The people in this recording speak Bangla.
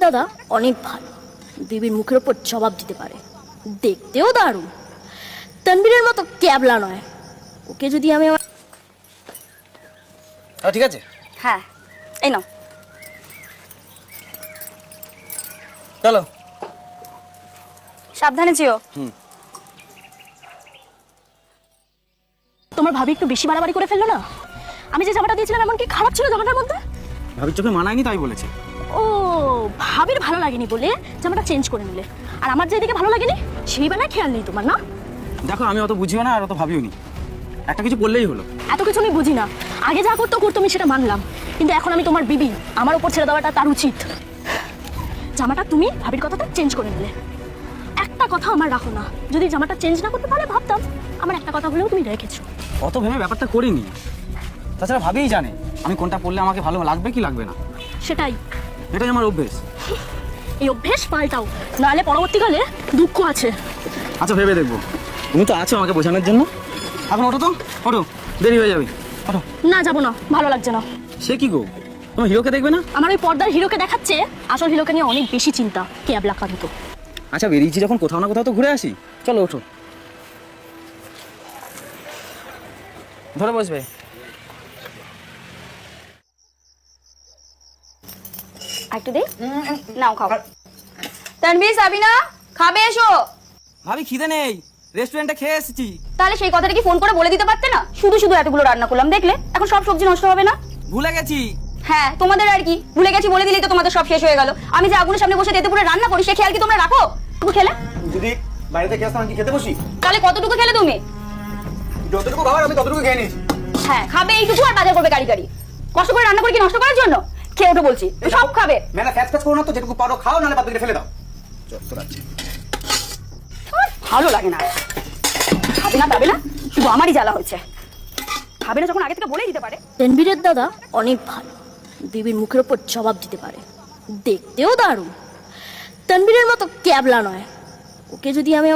দাদা অনেক ভালো, বিবির মুখের ওপর জবাব দিতে পারে, দেখতেও দারুণ। তানবীরের মতো ক্যাবলা নয়। ওকে যদি আমি ঠিক আছে, হ্যাঁ এই নাও। চলো। সাবধানে যেও। তোমার ভাবি একটু বেশি বাড়াবাড়ি করে ফেললো না? আমি যে জামাটা দিয়েছিলাম এমন কি খারাপ ছিল জামাটার মধ্যে? ভাবির চোখে মানায়নি তাই বলেছে। ও, ভাবির ভালো লাগেনি বলে জামাটা চেঞ্জ করে নিলে, আর আমার যেদিকে ভালো লাগেনি সেই বেলায় খেয়াল নেই তোমার, না? দেখো, আমি অত বুঝিও না আর অত ভাবিও নি, একটা কিছু বললেই হলো। এত কিছু আমি বুঝি না। আগে যা করতো আমি সেটা মানলাম, কিন্তু এখন আমি তোমার বিবি, আমার উপর ছেড়ে দেওয়াটা তার উচিত। জামাটা তুমি ভাবির কথাটা চেঞ্জ করে নিলে। একটা কথা আমার রাখো না, যদি জামাটা চেঞ্জ না করতে পারলে ভাবতাম আমার একটা কথা হলেও তুমি রেখেছো। অত ভেবে ব্যাপারটা করিনি। তাছাড়া ভাবিই জানে আমি কোনটা পড়লে আমাকে ভালো লাগবে কি লাগবে না। সেটাই, এটাই আমার অভ্যেস। এই অভ্যেস পাল্টাও, নাহলে পরবর্তীকালে দুঃখ আছে। আচ্ছা, ভেবে দেখবো। তুমি তো আছো আমাকে বোঝানোর জন্য। এখন ওঠো তো, ওঠো, দেরি হয়ে যাবে। ওঠো। না, যাবো না, ভালো লাগছে না। সে কি গো, তোমার হিরোকে দেখবে না? আমার ওই পর্দার হিরোকে দেখাচ্ছে, আসল হিরোকে নিয়ে অনেক বেশি চিন্তা। ক্যাবলা কান্ত। আচ্ছা, বেরিয়েছি যখন কোথাও না কোথাও তো ঘুরে আসি। চলো ওঠো, ধরে বসবে। একটু দে, নাও খাও। তানভীর, সাবিনা, খাবে এসো। ভাবি খিদে নেই, রেস্টুরেন্টে খেয়ে এসেছি। তাহলে সেই কথাটা কি ফোন করে বলে দিতে পারতে না? শুধু শুধু এতগুলো রান্না করলাম দেখলে, এখন সব সবজি নষ্ট হবে না? ভুলে গেছি। হ্যাঁ, তোমাদের আর কি, ভুলে গেছি বলে দিলেই তো তোমাদের সব শেষ হয়ে গেল। আমি যে আগুনের সামনে বসে তেতে পুরো রান্না করি সে খেয়াল কি তোমরা রাখো? টুকু খেলে যদি বাড়িতে খেয়ে আসতাম কি খেতে বসি? তাহলে কতটুকু খেলে তুমি? যতটুকু খাবার আমি ততটুকু খেয়ে নিয়েছি। হ্যাঁ, খাবে এইটুকু আর বাজার করবে গাড়ি গাড়ি। কষ্ট করে রান্না করে কি নষ্ট করার জন্য? খেয়ে ওঠো বলছি, সব খাবে। মেলা ফ্যাচ ফ্যাচ করো না তো, যেটুকু পারো খাও, নাহলে বাদ দিয়ে ফেলে দাও। যত রাখছি ভালো লাগে না। খাবে না পাবে না, শুধু আমারই জ্বালা হয়েছে। খাবে না যখন আগে থেকে বলেই দিতে পারে। তানবীরের দাদা অনেক ভালো, বিবির মুখের ওপর জবাব দিতে পারে, দেখতেও দারুণ। তানবীরের মতো ক্যাবলা নয়। ওকে যদি আমি